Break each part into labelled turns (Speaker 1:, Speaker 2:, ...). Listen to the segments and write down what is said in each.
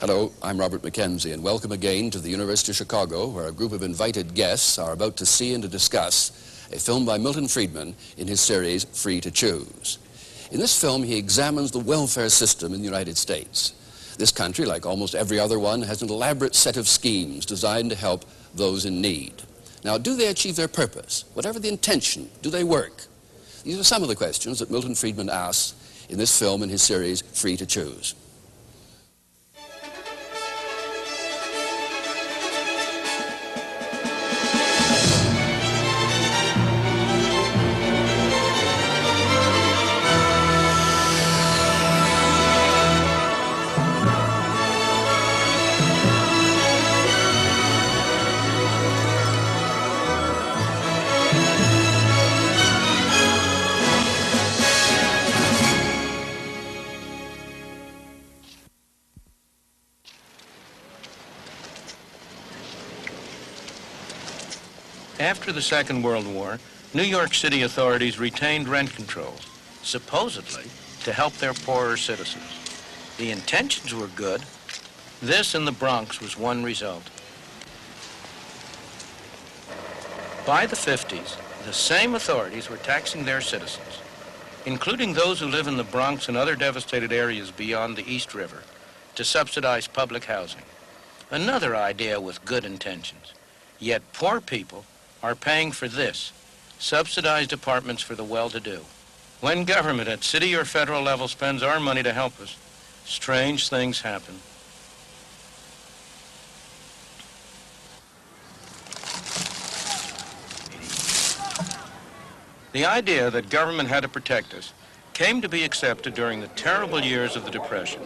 Speaker 1: Hello, I'm Robert Mackenzie, and welcome again to the University of Chicago, where a group of invited guests are about to see and to discuss a film by Milton Friedman in his series, Free to Choose. In this film, he examines the welfare system in the United States. This country, like almost every other one, has an elaborate set of schemes designed to help those in need. Now, do they achieve their purpose? Whatever the intention, do they work? These are some of the questions that Milton Friedman asks in this film in his series, Free to Choose.
Speaker 2: After the Second World War, New York City authorities retained rent controls, supposedly to help their poorer citizens. The intentions were good. This in the Bronx was one result. By the 50s, the same authorities were taxing their citizens, including those who live in the Bronx and other devastated areas beyond the East River, to subsidize public housing. Another idea with good intentions. Yet poor people are paying for this, subsidized apartments for the well-to-do. When government at city or federal level spends our money to help us, strange things happen. The idea that government had to protect us came to be accepted during the terrible years of the Depression.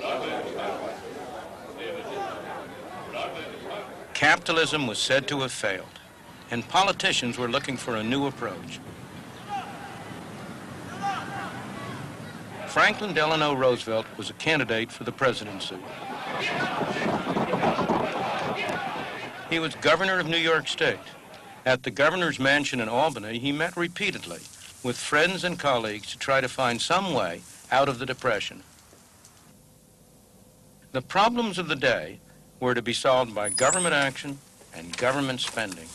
Speaker 2: Capitalism was said to have failed, and politicians were looking for a new approach. Franklin Delano Roosevelt was a candidate for the presidency. He was governor of New York State. At the governor's mansion in Albany, he met repeatedly with friends and colleagues to try to find some way out of the Depression. The problems of the day were to be solved by government action and government spending.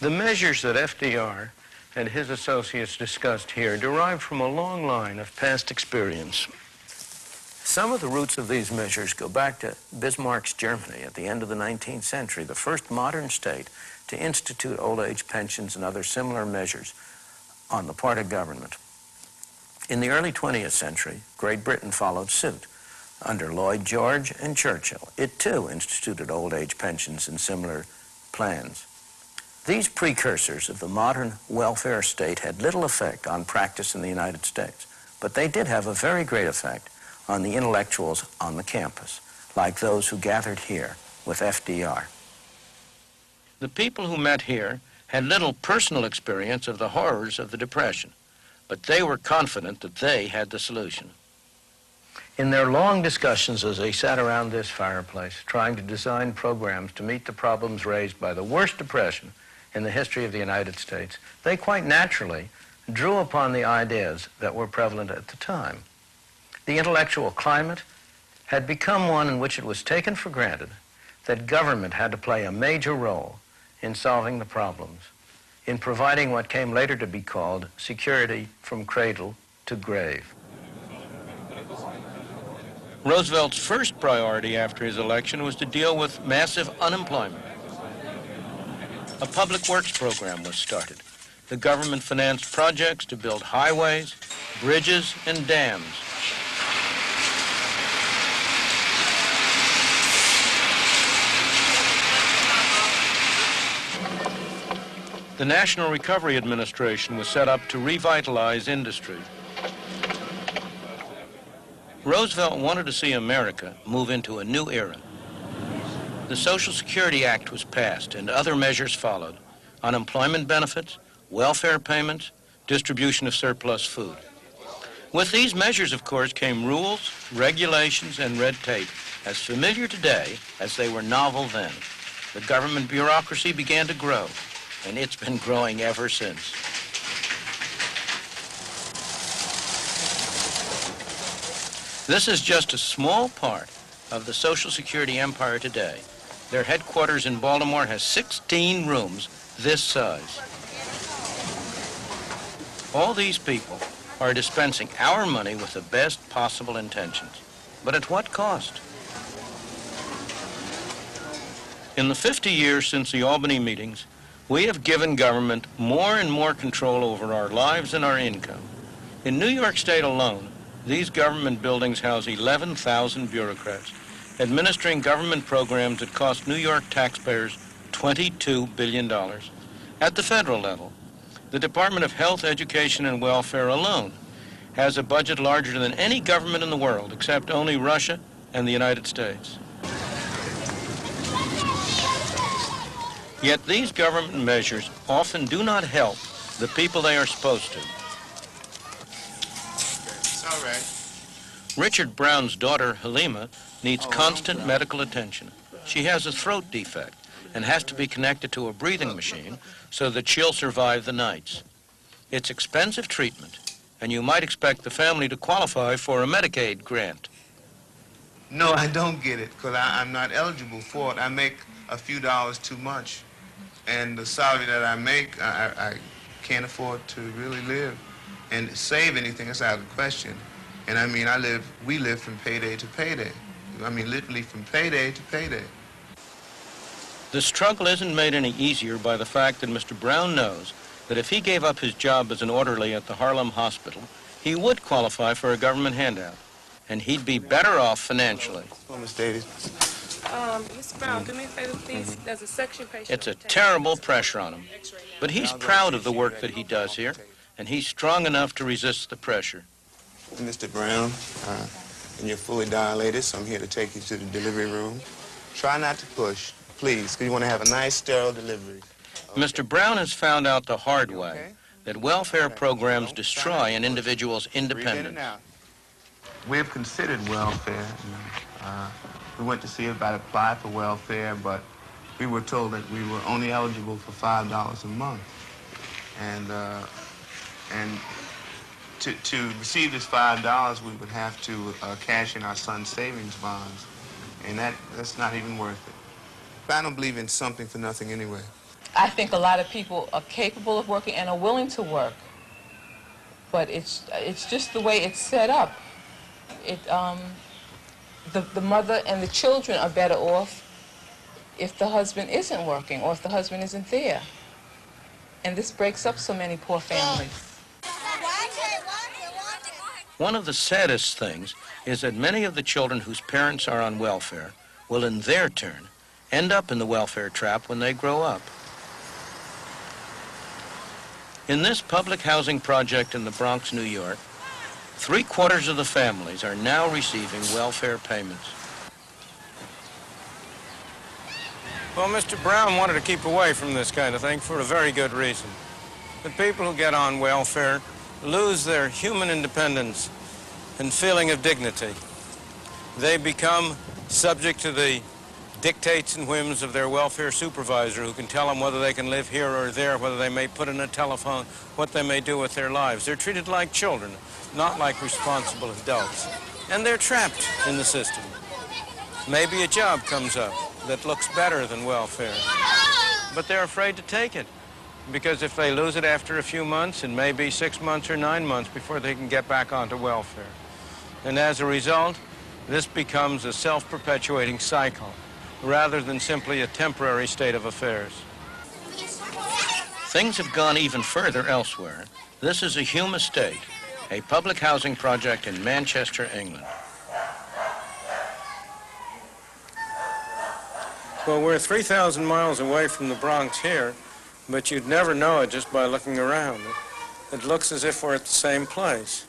Speaker 2: The measures that FDR and his associates discussed here derived from a long line of past experience. Some of the roots of these measures go back to Bismarck's Germany at the end of the 19th century, the first modern state to institute old age pensions and other similar measures on the part of government. In the early 20th century, Great Britain followed suit. Under Lloyd George and Churchill, it too instituted old age pensions and similar plans. These precursors of the modern welfare state had little effect on practice in the United States, but they did have a very great effect on the intellectuals on the campus, like those who gathered here with FDR. The people who met here had little personal experience of the horrors of the Depression, but they were confident that they had the solution. In their long discussions as they sat around this fireplace, trying to design programs to meet the problems raised by the worst depression in the history of the United States, they quite naturally drew upon the ideas that were prevalent at the time. The intellectual climate had become one in which it was taken for granted that government had to play a major role in solving the problems, in providing what came later to be called security from cradle to grave. Roosevelt's first priority after his election was to deal with massive unemployment. A public works program was started. The government financed projects to build highways, bridges, and dams. The National Recovery Administration was set up to revitalize industry. Roosevelt wanted to see America move into a new era. The Social Security Act was passed and other measures followed. Unemployment benefits, welfare payments, distribution of surplus food. With these measures, of course, came rules, regulations, and red tape, as familiar today as they were novel then. The government bureaucracy began to grow, and it's been growing ever since. This is just a small part of the Social Security empire today. Their headquarters in Baltimore has 16 rooms this size. All these people are dispensing our money with the best possible intentions. But at what cost? In the 50 years since the Albany meetings, we have given government more and more control over our lives and our income. In New York State alone, these government buildings house 11,000 bureaucrats, administering government programs that cost New York taxpayers $22 billion. At the federal level, the Department of Health, Education, and Welfare alone has a budget larger than any government in the world, except only Russia and the United States. Yet these government measures often do not help the people they are supposed to.
Speaker 3: It's all right.
Speaker 2: Richard Brown's daughter, Halima, needs constant medical attention. She has a throat defect and has to be connected to a breathing machine so that she'll survive the nights. It's expensive treatment, and you might expect the family to qualify for a Medicaid grant.
Speaker 3: No, I don't get it, because I'm not eligible for it. I make a few dollars too much, and the salary that I make, I can't afford to really live and save anything. That's out of the question. And I mean, we live from payday to payday. I mean, literally from payday to payday.
Speaker 2: The struggle isn't made any easier by the fact that Mr. Brown knows that if he gave up his job as an orderly at the Harlem Hospital, he would qualify for a government handout, and he'd be better off financially.
Speaker 3: Hello, Miss Davis.
Speaker 4: Mr. Brown, do me a favor, please. There's a section patient.
Speaker 2: It's a terrible pressure on him, but he's proud of the work that he does here, and he's strong enough to resist the pressure.
Speaker 3: Mr. Brown, and you're fully dilated, so I'm here to take you to the delivery room. Try not to push, please, because you want to have a nice, sterile delivery. Okay.
Speaker 2: Mr. Brown has found out the hard way that welfare programs destroy an individual's independence.
Speaker 3: We've considered welfare. We went to see if I'd apply for welfare, but we were told that we were only eligible for $5 a month. And to receive this $5, we would have to cash in our son's savings bonds, and that's not even worth it. But I don't believe in something for nothing anyway.
Speaker 5: I think a lot of people are capable of working and are willing to work, but it's just the way it's set up. The mother and the children are better off if the husband isn't working or if the husband isn't there. And this breaks up so many poor families.
Speaker 2: One of the saddest things is that many of the children whose parents are on welfare will, in their turn, end up in the welfare trap when they grow up. In this public housing project in the Bronx, New York, 3/4 of the families are now receiving welfare payments. Well, Mr. Brown wanted to keep away from this kind of thing for a very good reason. The people who get on welfare lose their human independence and feeling of dignity. They become subject to the dictates and whims of their welfare supervisor, who can tell them whether they can live here or there, whether they may put in a telephone, what they may do with their lives. They're treated like children, not like responsible adults. And they're trapped in the system. Maybe a job comes up that looks better than welfare, but they're afraid to take it, because if they lose it after a few months, it may be 6 months or 9 months before they can get back onto welfare. And as a result, this becomes a self-perpetuating cycle, rather than simply a temporary state of affairs. Things have gone even further elsewhere. This is a Hume Estate, a public housing project in Manchester, England. Well, we're 3,000 miles away from the Bronx here, but you'd never know it just by looking around. It looks as if we're at the same place.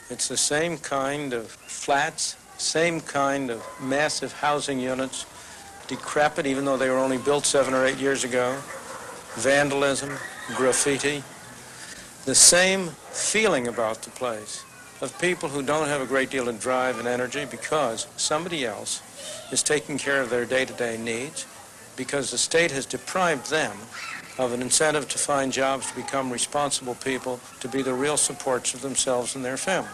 Speaker 2: It's the same kind of flats, same kind of massive housing units, decrepit even though they were only built 7 or 8 years ago, vandalism, graffiti, the same feeling about the place of people who don't have a great deal of drive and energy because somebody else is taking care of their day-to-day needs, because the state has deprived them of an incentive to find jobs, to become responsible people, to be the real supports of themselves and their families.